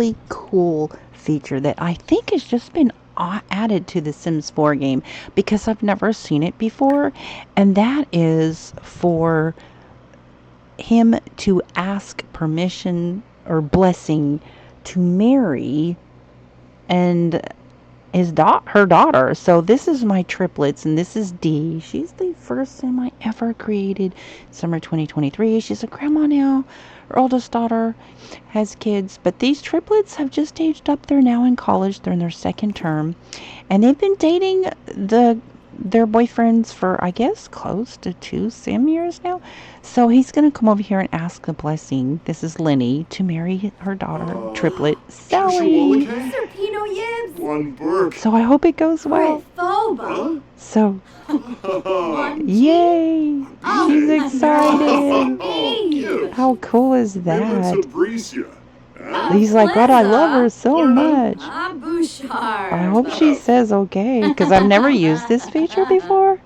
really cool feature that I think has just been added to the Sims 4 game because I've never seen it before, and that is for him to ask permission or blessing to marry and her daughter. So this is my triplets, and this is Dee. She's the first sim I ever created, summer 2023. She's a grandma now. Her oldest daughter has kids, but these triplets have just aged up. They're now in college. They're in their second term, and they've been dating their boyfriends for, I guess, close to 2 sim years now. So he's going to come over here and ask a blessing. This is Lenny, to marry her daughter, triplet, Sally. So I hope it goes well. So, yay! She's excited. How cool is that? He's like, God, I love her so much. I hope she says okay, because I've never used this feature before.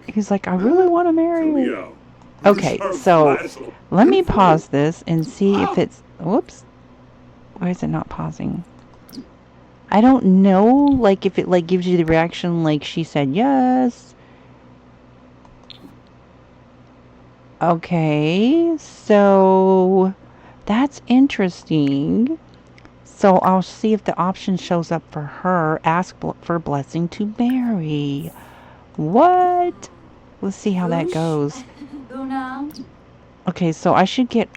He's like, I really want to marry her. Okay, so let me pause this and see if it's... Whoops. Why is it not pausing? I don't know, like, if it, like, gives you the reaction like she said yes. Okay, so that's interesting. So I'll see if the option shows up for her. Ask for blessing to marry. What? Let's see how that goes. Okay, so I should get...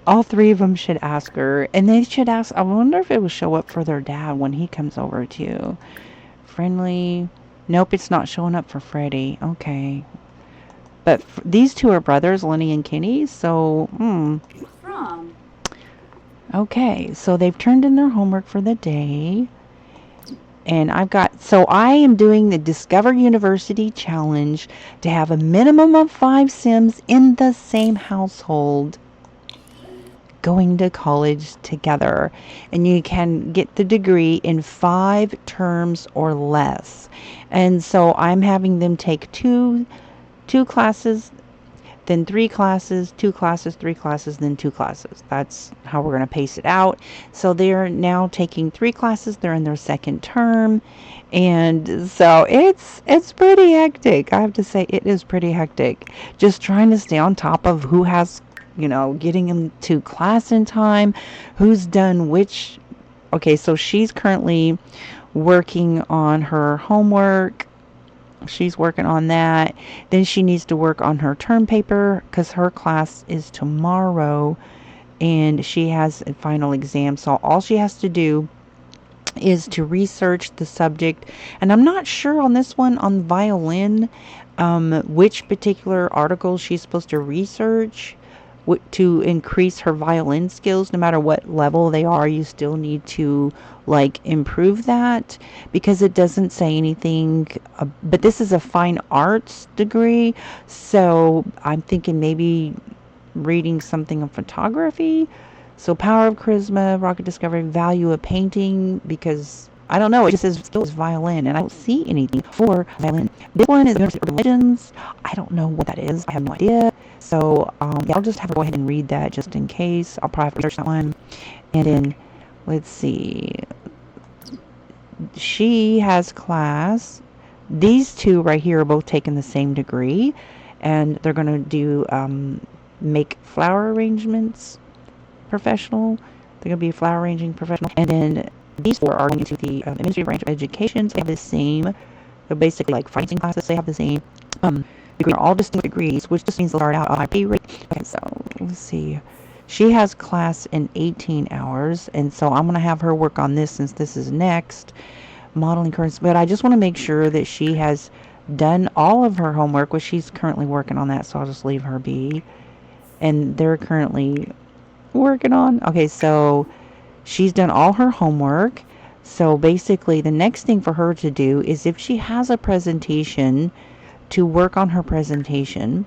All 3 of them should ask her. And they should ask... I wonder if it will show up for their dad when he comes over too. Friendly... Nope, it's not showing up for Freddie. Okay. But these 2 are brothers, Lenny and Kenny, so... Okay, so they've turned in their homework for the day. And so I am doing the Discover University Challenge to have a minimum of 5 Sims in the same household going to college together. And you can get the degree in 5 terms or less. And so I'm having them take two classes, then 3 classes, 2 classes, 3 classes, then 2 classes. That's how we're going to pace it out. So they're now taking 3 classes. They're in their second term. And so it's pretty hectic. I have to say, it is pretty hectic. Just trying to stay on top of who has, getting them to class in time, who's done which. Okay, so she's currently working on her homework. She's working on that. Then she needs to work on her term paper because her class is tomorrow and she has a final exam. So all she has to do is to research the subject. And I'm not sure on this one, on violin, which particular article she's supposed to research to increase her violin skills. No matter what level they are, you still need to improve that, because it doesn't say anything, but this is a fine arts degree, so I'm thinking maybe reading something on photography. So power of charisma, rocket discovery, value of painting, because I don't know, it just says skills violin and I don't see anything for violin. This one is University of Religions. I don't know what that is. I have no idea. So yeah, I'll just have her go ahead and read that just in case. I'll probably have to research that one. And then let's see. She has class. These 2 right here are both taking the same degree, and they're going to do make flower arrangements professional. They're going to be a flower arranging professional. And then these 4 are going into the administrative branch of education. So they have the same, they're basically like financing classes. They have the same degree. They're all distinct degrees, which just means they'll start out on my pay rate. Okay, so let's see. She has class in 18 hours, and so I'm going to have her work on this since this is next. Modeling currents. But I just want to make sure that she has done all of her homework, which she's currently working on that, so I'll just leave her be. And they're currently working on... Okay, so she's done all her homework. So basically, the next thing for her to do is, if she has a presentation, to work on her presentation.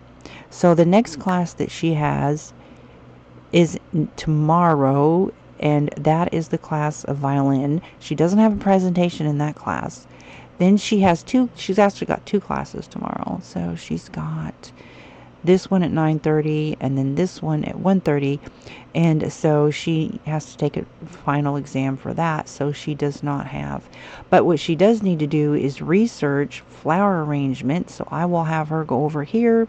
So the next class that she has is tomorrow, and that is the class of violin. She doesn't have a presentation in that class. Then she's actually got 2 classes tomorrow. So she's got this one at 9:30, and then this one at 1:30. And so she has to take a final exam for that, so she does not have. But what she does need to do is research flower arrangement, so I will have her go over here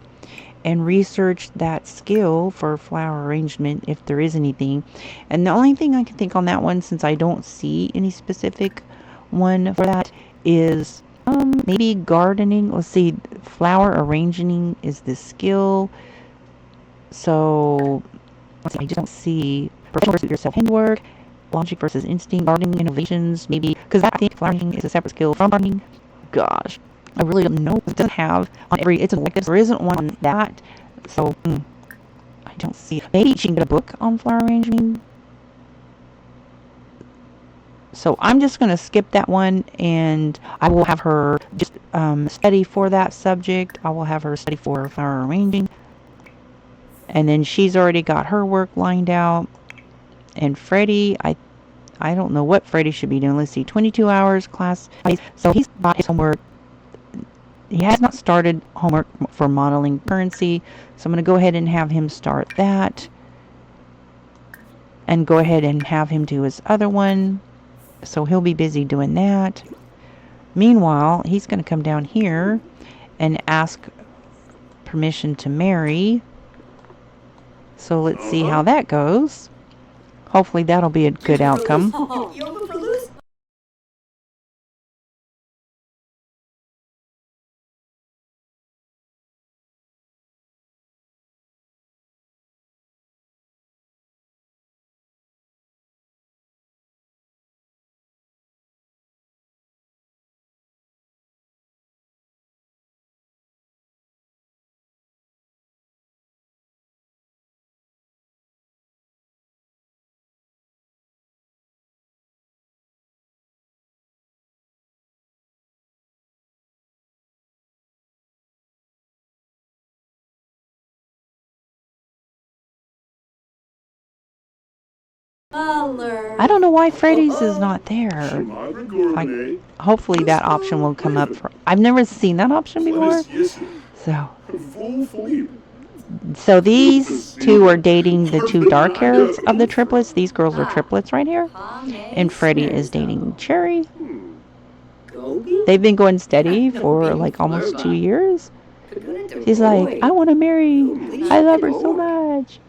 and research that skill for flower arrangement if there is anything. And the only thing I can think on that one, since I don't see any specific one for that, is maybe gardening. Let's see, flower arranging is the skill. So let's see, I just don't see professional versus yourself handwork, logic versus instinct, gardening innovations, maybe, because I think flowering is a separate skill from gardening. Gosh, I really don't know. It doesn't have on every, it's an elective, there isn't one on that, so I don't see. Maybe she can get a book on flower arranging. So I'm just going to skip that one, and I will have her just study for that subject. I will have her study for flower arranging. And then she's already got her work lined out. And Freddie, I don't know what Freddie should be doing. Let's see, 22 hours class. So he's got his homework. He has not started homework for modeling currency. So I'm going to go ahead and have him start that. And go ahead and have him do his other one. So he'll be busy doing that. Meanwhile, he's going to come down here and ask permission to marry. So let's see how that goes. Hopefully that'll be a good outcome. I don't know why Freddy's is not there. Like, hopefully that option will come up. I've never seen that option before. So these two are dating the two dark hairs of the triplets. These girls are triplets right here. And Freddy is dating Cherry. They've been going steady for like almost 2 years. She's like, I want to marry. I love her so much.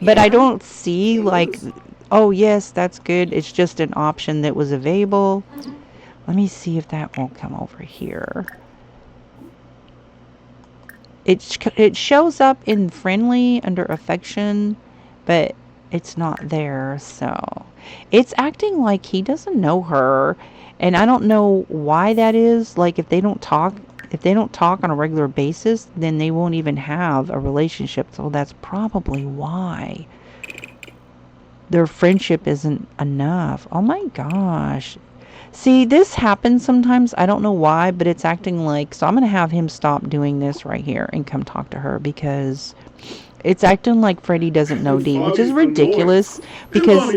But I don't see like, oh yes, that's good. It's just an option that was available. Let me see if that won't come over here. It shows up in friendly under affection, but it's not there. So it's acting like he doesn't know her, and I don't know why that is. Like if they don't talk on a regular basis, then they won't even have a relationship. So that's probably why their friendship isn't enough. Oh my gosh. See, this happens sometimes. I don't know why, but it's acting like... So I'm going to have him stop doing this right here and come talk to her, because it's acting like Freddy doesn't know Dee, which is ridiculous, because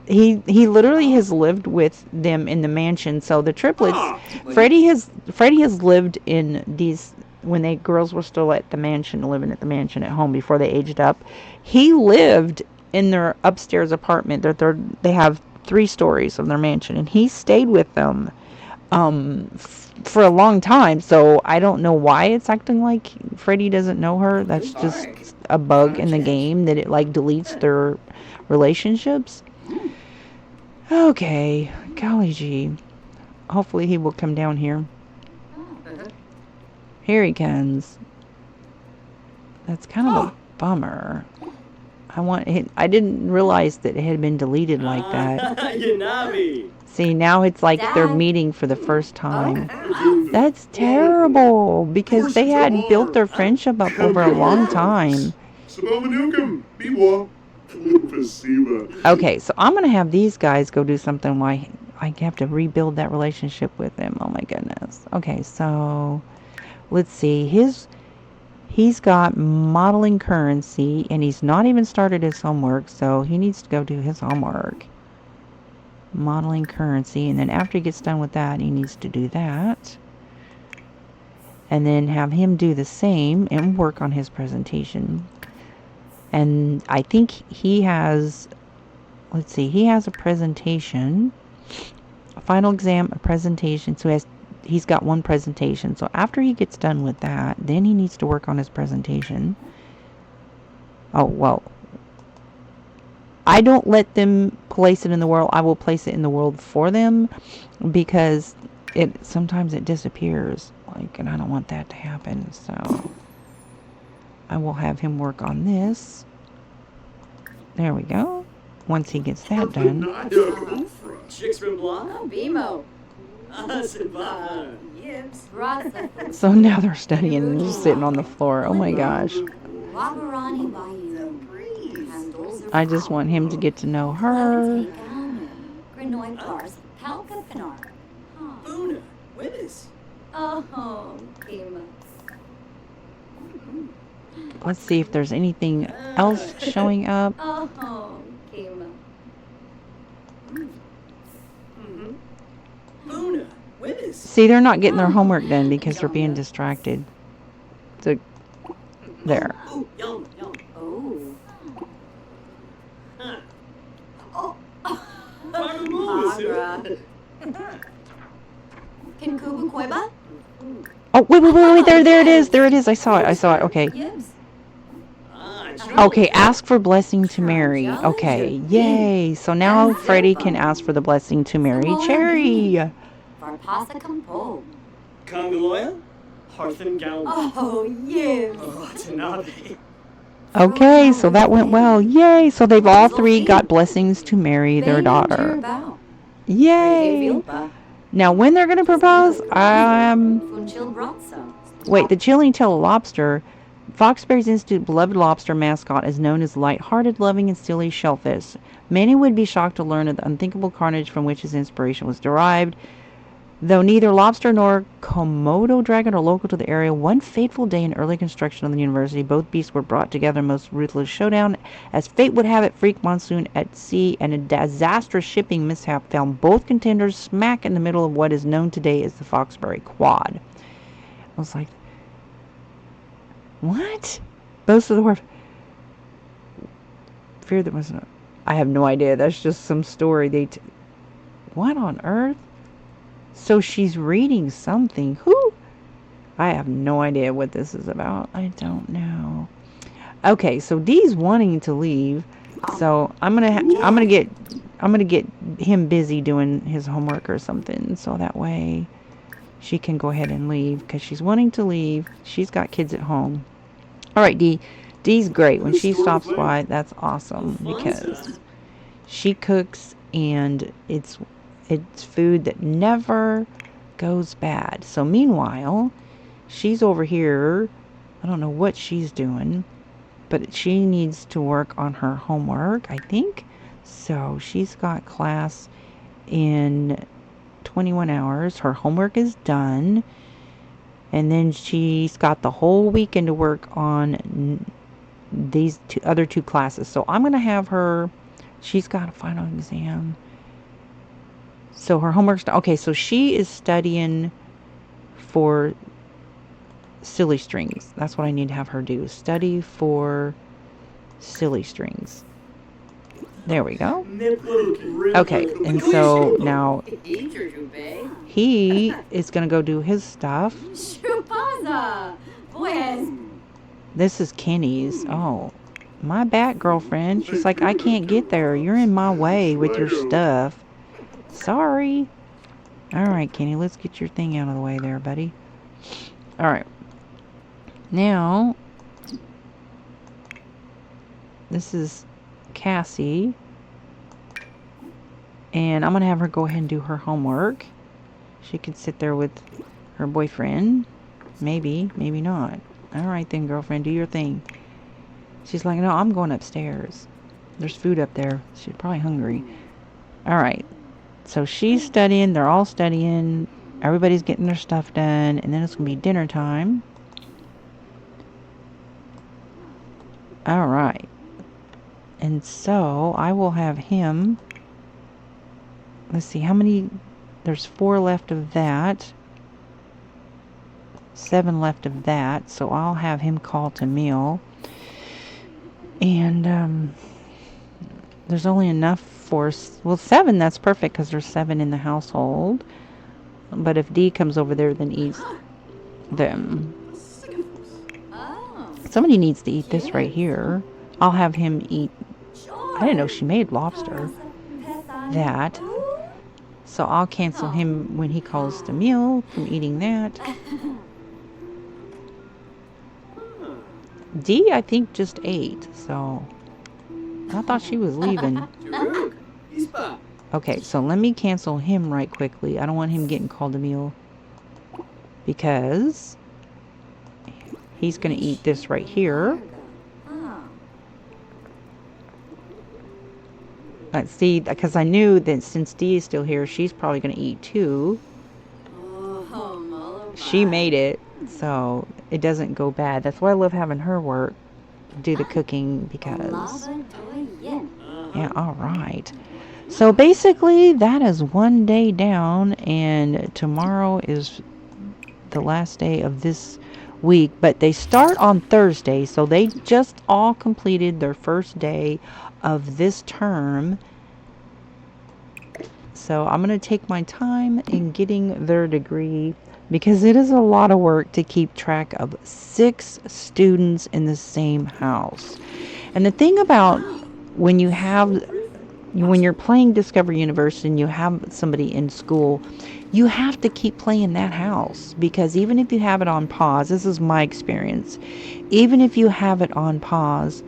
he literally has lived with them in the mansion. So the triplets, Freddy has lived in these, when they girls were still at the mansion, living at the mansion at home before they aged up. He lived in their upstairs apartment. They have 3 stories of their mansion, and he stayed with them for a long time. So I don't know why it's acting like Freddy doesn't know her. That's just a bug in the game, that it like deletes their relationships. Okay, golly gee. Hopefully he will come down here. Here he comes. That's kind of a bummer. I didn't realize that it had been deleted like that. See, now it's like they're meeting for the first time. That's terrible, because they had built their friendship up over a long time. Okay, so I'm going to have these guys go do something why I have to rebuild that relationship with them. Oh my goodness. Okay, so let's see. He's got modeling currency, and he's not even started his homework, so he needs to go do his homework. Modeling currency, and then after he gets done with that, he needs to do that. and then have him do the same and work on his presentation. And I think he has, let's see, he has a presentation, a final exam, a presentation. So he's got one presentation. So after he gets done with that, then he needs to work on his presentation. Oh, well, I don't let them place it in the world. I will place it in the world for them, because sometimes it disappears, like, and I don't want that to happen. So I will have him work on this. There we go. Once he gets that done. So now they're studying and just sitting on the floor. Oh my gosh. I just want him to get to know her. Let's see if there's anything else showing up. See, they're not getting their homework done because they're being distracted. So, there. Oh, wait, there it is. I saw it, okay. Okay, ask for blessing to Mary. Okay, yay. So now Freddie can ask for the blessing to Mary Cherry. Okay, so that went well. Yay. So they've all three got blessings to marry their daughter. Yay. Now, when they're going to propose, wait, the Chilling Tail Lobster, Foxbury's Institute beloved lobster mascot, is known as light-hearted, loving, and silly shellfish. Many would be shocked to learn of the unthinkable carnage from which his inspiration was derived. Though neither lobster nor Komodo dragon are local to the area, one fateful day in early construction of the university, both beasts were brought together in a most ruthless showdown. As fate would have it, freak monsoon at sea and a disastrous shipping mishap found both contenders smack in the middle of what is known today as the Foxbury Quad. I was like, what? Most of the word. Fear that wasn't. I have no idea. That's just some story. What on earth? So she's reading something. Who? I have no idea what this is about. I don't know. Okay, so Dee's wanting to leave. So I'm gonna get him busy doing his homework or something. So that way she can go ahead and leave, because she's wanting to leave. She's got kids at home. All right, Dee. Dee's great. When she stops by, that's awesome, because she cooks and it's food that never goes bad. So meanwhile, she's over here. I don't know what she's doing, but she needs to work on her homework, I think. So she's got class in 21 hours. Her homework is done. And then she's got the whole weekend to work on these other two classes. So I'm going to have her, she's got a final exam. So her homework's done. Okay, so she is studying for silly strings. That's what I need to have her do. Study for silly strings. There we go. Okay, and so now he is going to go do his stuff. This is Kenny's. Oh, my bad, girlfriend. She's like, I can't get there. You're in my way with your stuff. Sorry. All right, Kenny, let's get your thing out of the way there, buddy. All right. Now, this is Cassie. And I'm going to have her go ahead and do her homework. She can sit there with her boyfriend. Maybe, maybe not. All right then, girlfriend, do your thing. She's like, no, I'm going upstairs. There's food up there. She's probably hungry. All right. So she's studying. They're all studying. Everybody's getting their stuff done. And then it's going to be dinner time. All right. And so I will have him. Let's see how many. There's 4 left of that. 7 left of that, so I'll have him call to meal. And there's only enough for, well, 7, that's perfect because there's 7 in the household. But if D comes over there, then eats them. Somebody needs to eat this right here. I'll have him eat, I didn't know she made lobster. That. So I'll cancel him when he calls to meal from eating that. D, I think, just ate, so I thought she was leaving. Okay, so let me cancel him right quickly. I don't want him getting called to meal because he's going to eat this right here. Let's see, because I knew that since D is still here, she's probably going to eat too. She made it, so it doesn't go bad. That's why I love having her work, do the cooking, because... Yeah, all right. So basically, that is one day down, and tomorrow is the last day of this week. But they start on Thursday, so they just all completed their first day of this term. So I'm going to take my time in getting their degree because it is a lot of work to keep track of 6 students in the same house. And the thing about when you're playing Discover Universe and you have somebody in school, you have to keep playing that house, because even if you have it on pause, this is my experience, even if you have it on pause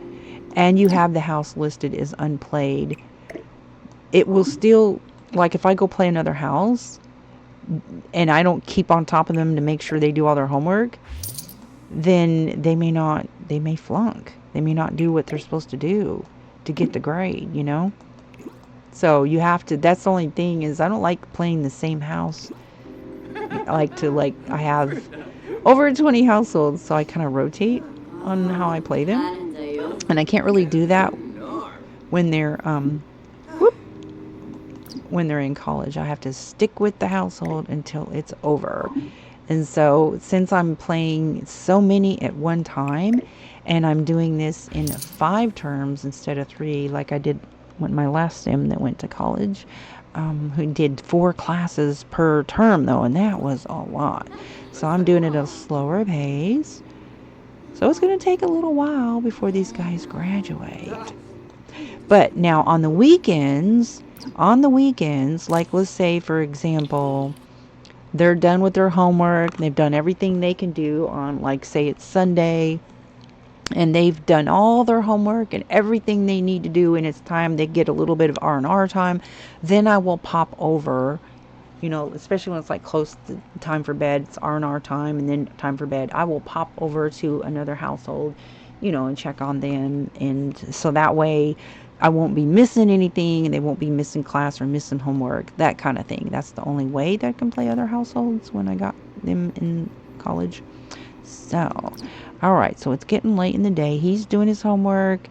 and you have the house listed as unplayed, it will still, like if I go play another house and I don't keep on top of them to make sure they do all their homework, then they may flunk. They may not do what they're supposed to do to get the grade, you know? So you have to, that's the only thing is I don't like playing the same house. I have over 20 households, so I kind of rotate on how I play them. And I can't really do that when they're, when they're in college. I have to stick with the household until it's over. And so since I'm playing so many at one time, and I'm doing this in 5 terms instead of 3, like I did when my last sim that went to college, who did 4 classes per term though, and that was a lot. So I'm doing it at a slower pace. So it's going to take a little while before these guys graduate. But now on the weekends, like let's say for example, they're done with their homework, they've done everything they can do on, like say it's Sunday, and they've done all their homework and everything they need to do, and it's time they get a little bit of R&R time, then I will pop over, you know, especially when it's like close to time for bed, it's R&R time and then time for bed, I will pop over to another household, you know, and check on them, and so that way I won't be missing anything and they won't be missing class or missing homework, that kind of thing. That's the only way that I can play other households when I got them in college. So, all right, so it's getting late in the day. He's doing his homework,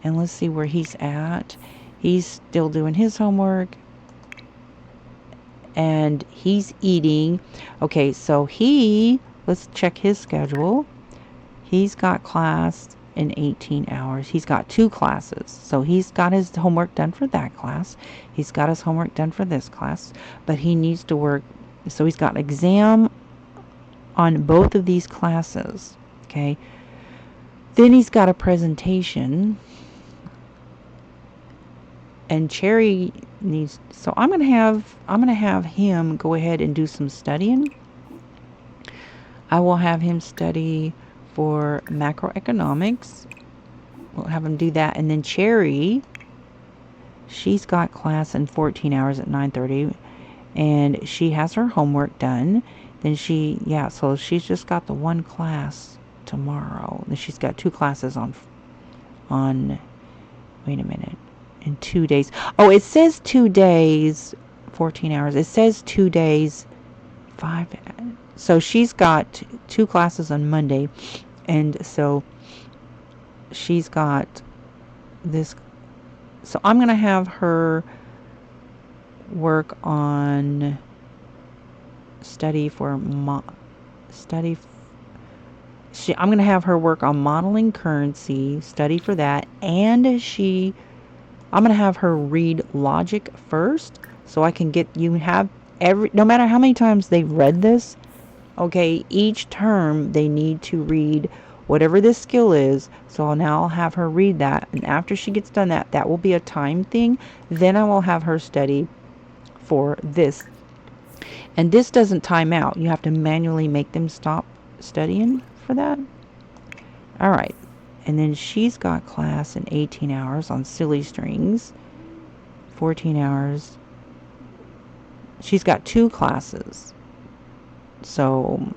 and let's see where he's at. He's still doing his homework, and he's eating. Okay, so let's check his schedule. He's got class in 18 hours. He's got 2 classes. So he's got his homework done for that class. He's got his homework done for this class, but he needs to work. So he's got an exam on both of these classes. Okay. Then he's got a presentation, and Cherry needs, so I'm going to have him go ahead and do some studying. I will have him study for macroeconomics. We'll have him do that. And then Cherry, she's got class in 14 hours at 9:30, and she has her homework done. Then so she's just got the 1 class tomorrow. Then she's got 2 classes on wait a minute, in 2 days. Oh, it says 2 days, 14 hours. It says 2 days, 5. So she's got 2 classes on Monday, and so she's got this. So I'm going to have her work on study I'm going to have her work on modeling currency, study for that, and I'm going to have her read logic first, so I can get you have no matter how many times they've read this, okay, each term they need to read whatever this skill is. So now I'll have her read that, and after she gets done that will be a time thing. Then I will have her study for this. And this doesn't time out. You have to manually make them stop studying for that. All right. And then she's got class in 18 hours on silly strings. 14 hours. She's got 2 classes. So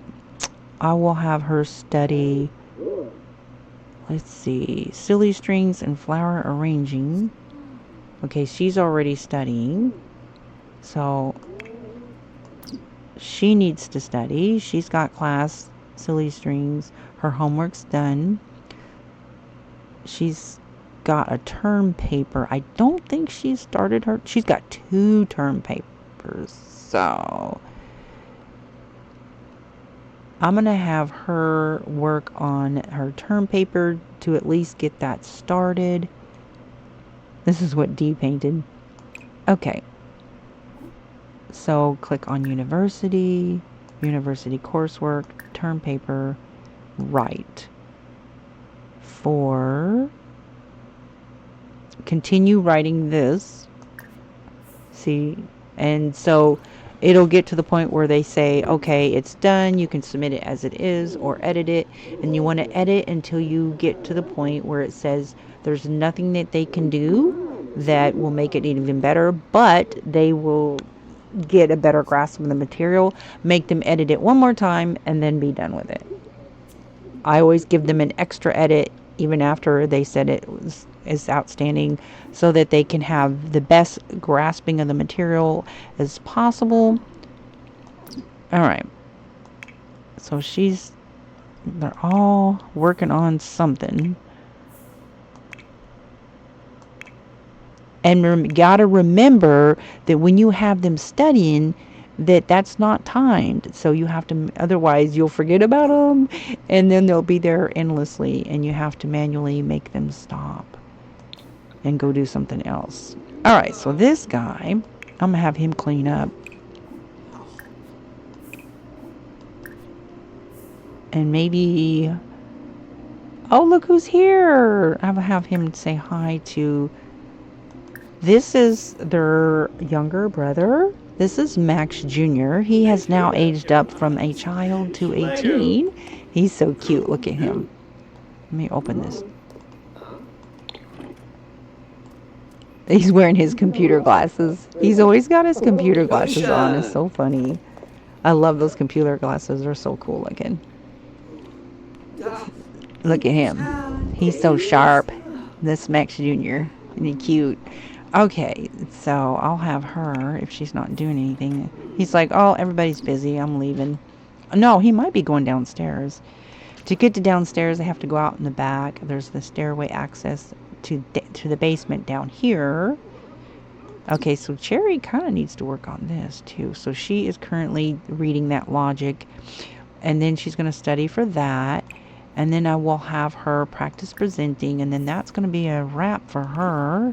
I will have her study, let's see, silly strings and flower arranging. Okay, she's already studying. So she needs to study. She's got class, silly strings. Her homework's done. She's got a term paper. I don't think she's started her. She's got 2 term papers. So I'm going to have her work on her term paper to at least get that started. This is what D painted. Okay. So click on university, university coursework, term paper, write. For continue writing this. See, and so it'll get to the point where they say, okay, it's done. You can submit it as it is or edit it. And you want to edit until you get to the point where it says there's nothing that they can do that will make it even better, but they will get a better grasp of the material. Make them edit it one more time and then be done with it. I always give them an extra edit even after they said is outstanding, so that they can have the best grasping of the material as possible. All right. So they're all working on something. And gotta remember that when you have them studying, that's not timed. So you have to, otherwise you'll forget about them, and then they'll be there endlessly, and you have to manually make them stop and go do something else. All right, so this guy, I'm gonna have him clean up. And maybe, oh, look who's here. I'm gonna have him say hi to, this is their younger brother. This is Max Jr. He has now aged up from a child to 18. He's so cute. Look at him. Let me open this. He's wearing his computer glasses. He's always got his computer glasses on. It's so funny. I love those computer glasses. They're so cool looking. Look at him. He's so sharp. This Max Jr. And he's cute. Okay, so I'll have her, if she's not doing anything. He's like, oh, everybody's busy. I'm leaving. No, he might be going downstairs. To get to downstairs, they have to go out in the back. There's the stairway access to the basement down here. Okay, so Cherry kind of needs to work on this too. So she is currently reading that logic, and then she's going to study for that. And then I will have her practice presenting, and then that's going to be a wrap for her.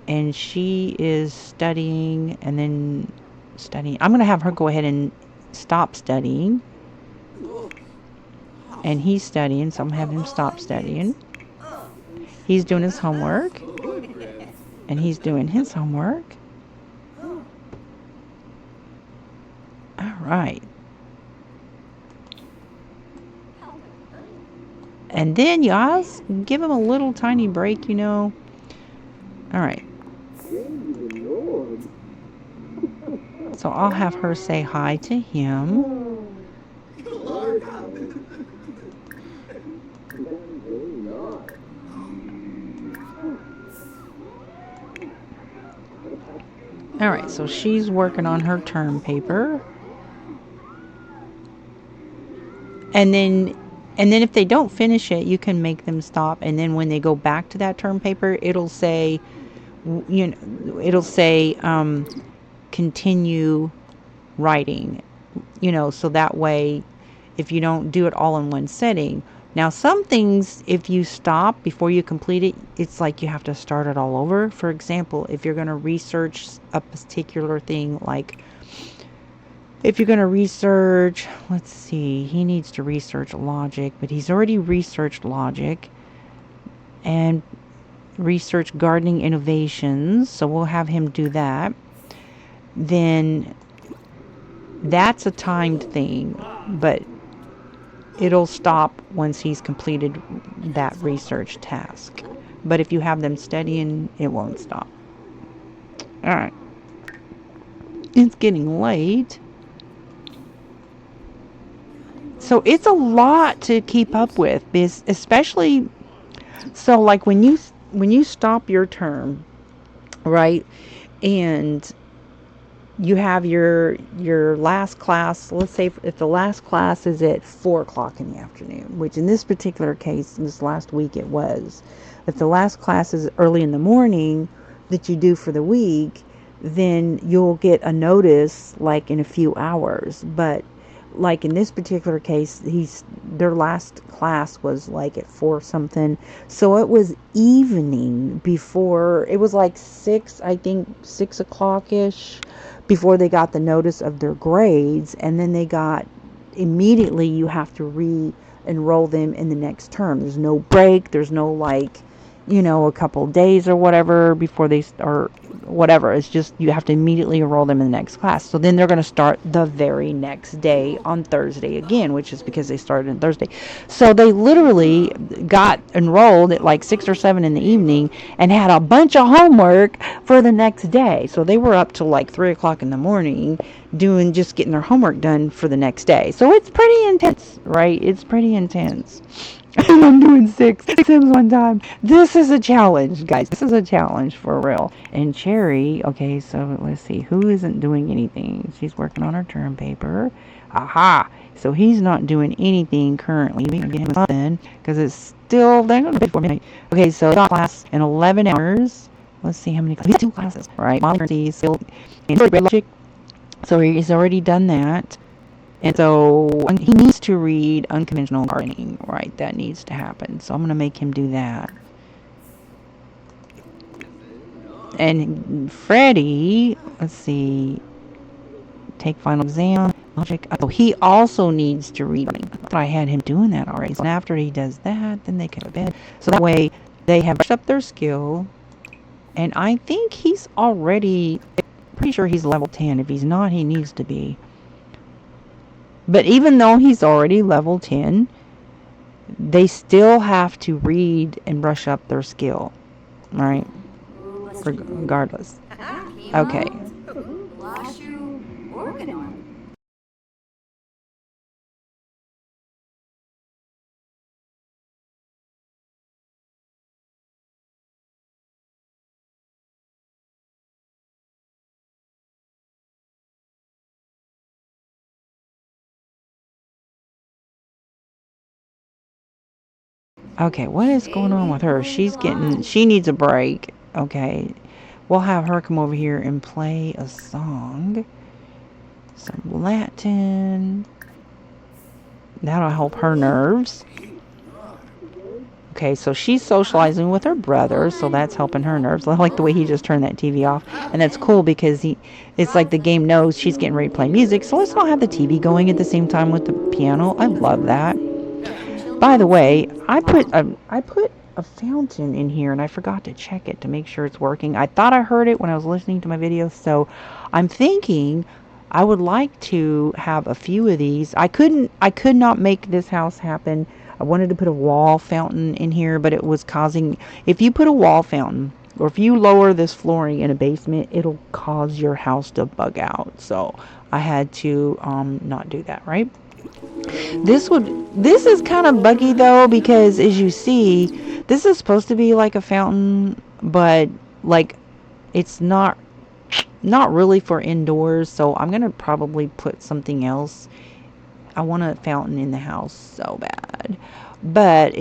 And she is studying, and then studying. I'm going to have her go ahead and stop studying. And he's studying, so I'm going to have him stop studying. He's doing his homework. And he's doing his homework. All right. And then you guys give him a little tiny break, you know. All right. So I'll have her say hi to him. All right, so she's working on her term paper. And then if they don't finish it, you can make them stop. And then when they go back to that term paper, it'll say, you know, it'll say continue writing, you know, so that way if you don't do it all in one setting. Now, some things, if you stop before you complete it, it's like you have to start it all over. For example, if you're going to research a particular thing, like if you're going to research, let's see, he needs to research logic, but he's already researched logic and research gardening innovations. So we'll have him do that. Then that's a timed thing, but it'll stop once he's completed that research task. But if you have them studying, it won't stop. All right. It's getting late. So it's a lot to keep up with, especially so like when you stop your term, right? And you have your last class. Let's say if the last class is at 4 o'clock in the afternoon, which in this particular case, this last week it was. If the last class is early in the morning that you do for the week, then you'll get a notice like in a few hours. But like in this particular case, their last class was like at 4 something, so it was evening before, it was like 6, I think 6 o'clock ish, before they got the notice of their grades. And then they got, immediately you have to re-enroll them in the next term. There's no break, there's no like, a couple days or whatever before they start, whatever. It's just you have to immediately enroll them in the next class. So then they're going to start the very next day on Thursday again, which is because they started on Thursday. So they literally got enrolled at like 6 or 7 in the evening and had a bunch of homework for the next day. So they were up till like 3 o'clock in the morning just getting their homework done for the next day. So it's pretty intense, right? It's pretty intense. I'm doing 6 Sims one time. This is a challenge, guys. This is a challenge for real. And Cherry, okay, so let's see. Who isn't doing anything? She's working on her term paper. Aha! So he's not doing anything currently. We can get him something because it's still before midnight. Okay, so got class in 11 hours. Let's see how many classes. We have 2 classes, right? Modern currency, still in logic. So he's already done that. And so he needs to read unconventional gardening, right? That needs to happen. So I'm going to make him do that. And Freddie, let's see, take final exam, logic. Oh, he also needs to read. I had him doing that already. So after he does that, then they can go to bed. So that way they have brushed up their skill. And I think he's already, pretty sure he's level 10. If he's not, he needs to be. But even though he's already level 10, they still have to read and brush up their skill, right? Regardless. Okay. Okay, what is going on with her? She needs a break. Okay. We'll have her come over here and play a song. Some Latin. That'll help her nerves. Okay, so she's socializing with her brother, so that's helping her nerves. I like the way he just turned that TV off. And that's cool because it's like the game knows she's getting ready to play music, so let's not have the TV going at the same time with the piano. I love that. By the way, I put a fountain in here and I forgot to check it to make sure it's working. I thought I heard it when I was listening to my video, so I'm thinking I would like to have a few of these. I could not make this house happen. I wanted to put a wall fountain in here, but it was causing, if you put a wall fountain or if you lower this flooring in a basement, it'll cause your house to bug out. So I had to not do that, right? This is kind of buggy though, because as you see, this is supposed to be like a fountain, but like it's not really for indoors. So I'm gonna probably put something else. I want a fountain in the house so bad, but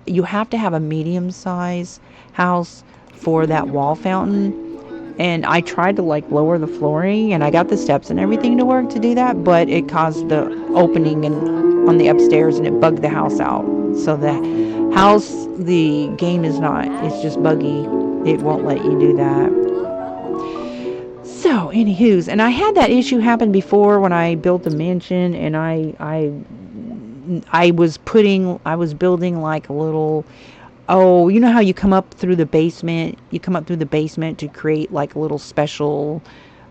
you have to have a medium size house for that wall fountain. And I tried to like lower the flooring, and I got the steps and everything to work to do that, but it caused the opening and on the upstairs, and it bugged the house out. So the game is not, it's just buggy. It won't let you do that. So, anywho's, and I had that issue happen before when I built a mansion, and I was building like a little, oh, you know how you come up through the basement? You come up through the basement to create like a little special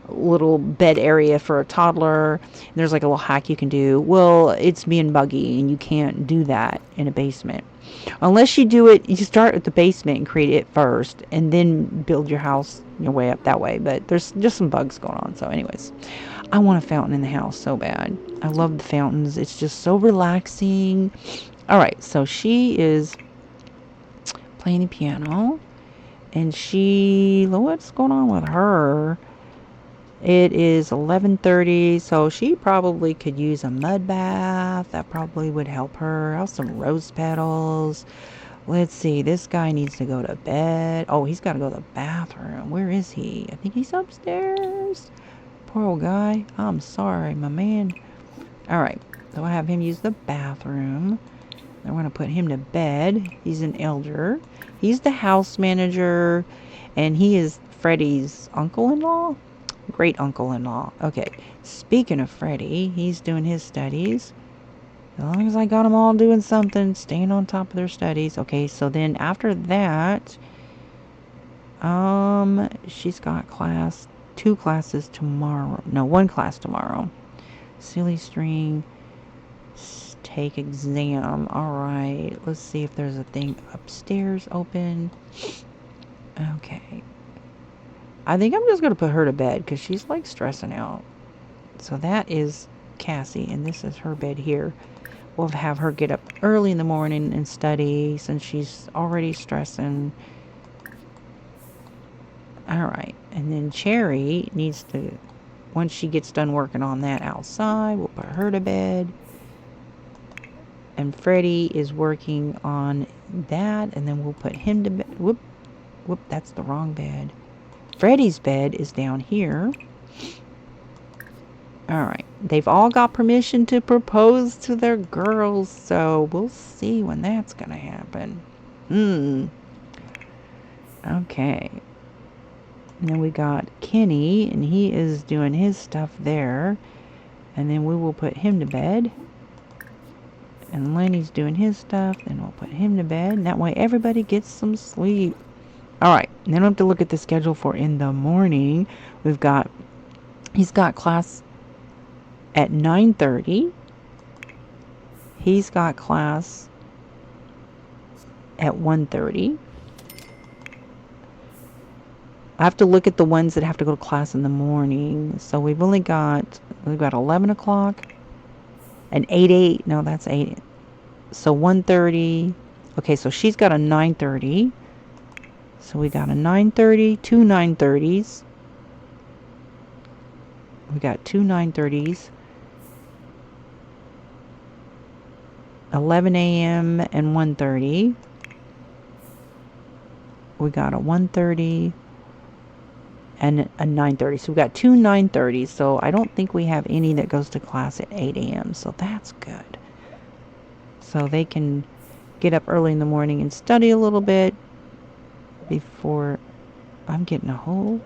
little bed area for a toddler. And there's like a little hack you can do. Well, it's being buggy, and you can't do that in a basement. Unless you do it, you start at the basement and create it first, and then build your house your way up that way. But there's just some bugs going on. So, anyways, I want a fountain in the house so bad. I love the fountains. It's just so relaxing. All right, so she is playing the piano, and what's going on with her? It is 11:30, so she probably could use a mud bath. That probably would help her. Have some rose petals. Let's see, this guy needs to go to bed. Oh, he's got to go to the bathroom. Where is he? I think he's upstairs. Poor old guy. I'm sorry, my man. All right, so I have him use the bathroom. I'm going to put him to bed. He's an elder. He's the house manager, and he is Freddie's uncle-in-law? Great uncle-in-law. Okay, speaking of Freddie, he's doing his studies. As long as I got them all doing something, staying on top of their studies. Okay, so then after that, she's got two classes tomorrow. No, one class tomorrow. Silly string, take exam. All right, let's see if there's a thing upstairs open. Okay. I think I'm just going to put her to bed because she's like stressing out. So that is Cassie, and this is her bed here. We'll have her get up early in the morning and study since she's already stressing. All right, and then Cherry needs to, once she gets done working on that outside, we'll put her to bed. And Freddie is working on that, and then we'll put him to bed. Whoop, that's the wrong bed. Freddie's bed is down here. All right. They've all got permission to propose to their girls, so we'll see when that's going to happen. Okay. And then we got Kenny, and he is doing his stuff there. And then we will put him to bed. And Lenny's doing his stuff, and we'll put him to bed. And that way everybody gets some sleep. All right, then I have to look at the schedule for in the morning. He's got class at 9:30. He's got class at 1:30. I have to look at the ones that have to go to class in the morning. So we've got 11 o'clock and 8. No, that's 8. So 1:30. Okay, so she's got a 9:30. So we got a 9:30, two 9:30s. We got two 9:30s. 11 a.m. and 1:30. We got a 1:30 and a 9:30. So we got two 9:30s. So I don't think we have any that goes to class at 8 a.m. So that's good. So they can get up early in the morning and study a little bit before I'm getting a whole...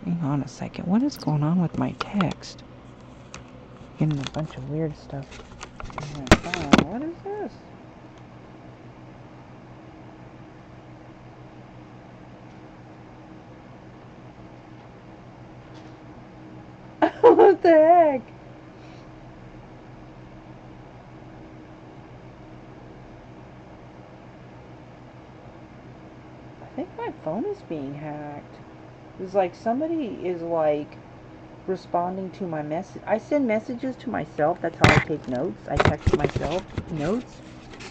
Hang on a second. What is going on with my text? Getting a bunch of weird stuff on my phone. What is this? What the heck? I think my phone is being hacked. It's like somebody is like responding to my message. I send messages to myself. That's how I take notes. I text myself notes.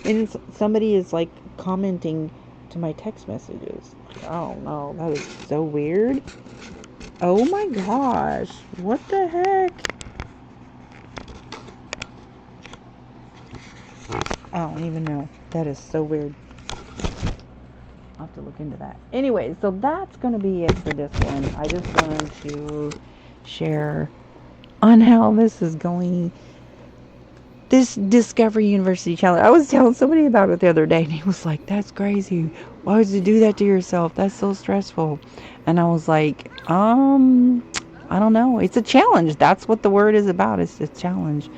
And somebody is like commenting to my text messages. Oh no, that is so weird. Oh my gosh. What the heck? I don't even know. That is so weird. I'll have to look into that. Anyway, so that's going to be it for this one. I just wanted to share on how this is going. This Discovery University Challenge. I was telling somebody about it the other day, and he was like, "That's crazy. Why would you do that to yourself? That's so stressful." And I was like, I don't know. It's a challenge. That's what the word is about. It's a challenge.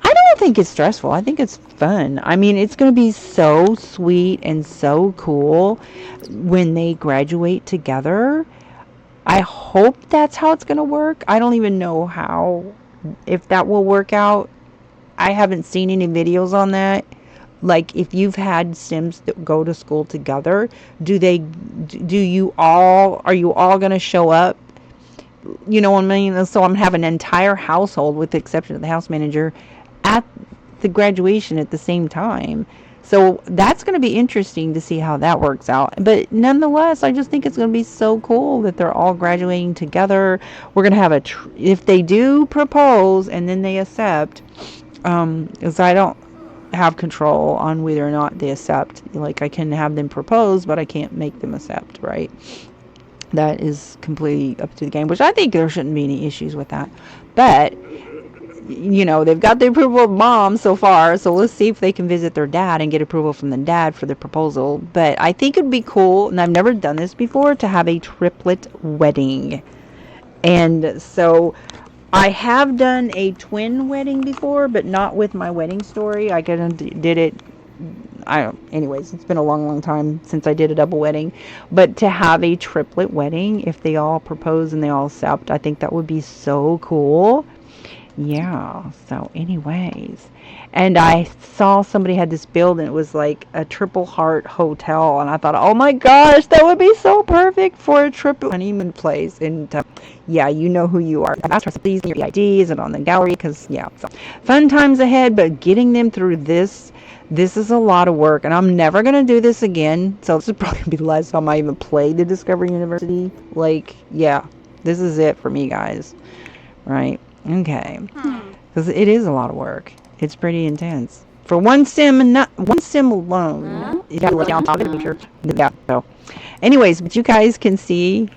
I don't think it's stressful. I think it's fun. I mean, it's going to be so sweet and so cool when they graduate together. I hope that's how it's going to work. I don't even know if that will work out. I haven't seen any videos on that. Like, if you've had Sims that go to school together, are you all going to show up? You know what I mean? So I'm having an entire household, with the exception of the house manager, at the graduation at the same time. So that's going to be interesting to see how that works out. But nonetheless, I just think it's going to be so cool that they're all graduating together. We're going to have if they do propose and then they accept, because I don't have control on whether or not they accept. Like, I can have them propose, but I can't make them accept, right? That is completely up to the game, which I think there shouldn't be any issues with that. But, you know, they've got the approval of mom so far, so let's see if they can visit their dad and get approval from the dad for the proposal. But I think it'd be cool, and I've never done this before, to have a triplet wedding. And so I have done a twin wedding before, but not with my wedding story. I did it. Anyways, it's been a long time since I did a double wedding. But to have a triplet wedding, if they all propose and they all accept, I think that would be so cool. Yeah. So anyways, and I saw somebody had this build, and it was like a triple heart hotel, and I thought, oh my gosh, that would be so perfect for a triple honeymoon place. And yeah, you know who you are. I've asked her to please leave your IDs and on the gallery, because yeah, so fun times ahead. But getting them through this is a lot of work, and I'm never gonna do this again. So this is probably gonna be the last time I even play the Discovery University. Like, yeah, this is it for me, guys. Right? Okay. Because it is a lot of work. It's pretty intense for one sim, and not one sim alone. You gotta look down top of the picture. Yeah. So, anyways, but you guys can see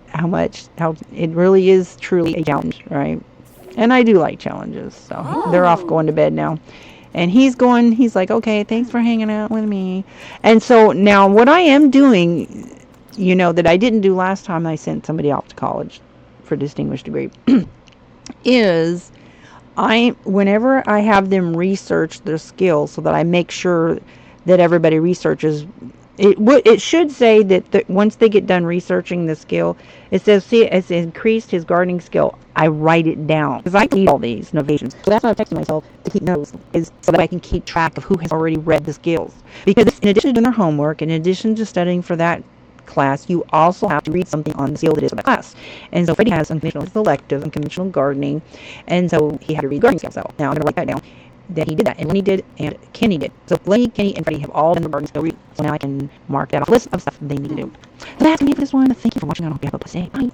how it really is truly a challenge, right? And I do like challenges. So they're off going to bed now. And he's like, okay, thanks for hanging out with me. And so now what I am doing, you know, that I didn't do last time I sent somebody off to college for distinguished degree, is whenever I have them research their skills, so that I make sure that everybody researches, it should say that once they get done researching the skill, it says, see, it's increased his gardening skill. I write it down, because I need all these notations. So that's why I'm texting myself to keep notes, is so that I can keep track of who has already read the skills. Because in addition to doing their homework, in addition to studying for that class, you also have to read something on the skill that is for that class. And so Freddie has unconventional selective, unconventional gardening, and so he had to read gardening skills. So now I'm going to write that down, that he did that, and Lenny did, and Kenny did. So Lenny, Kenny, and Freddie have all done the garden skill read. So now I can mark that off the list of stuff they need to do. So that's me for this one. Thank you for watching. I hope you have a blessed day. Bye.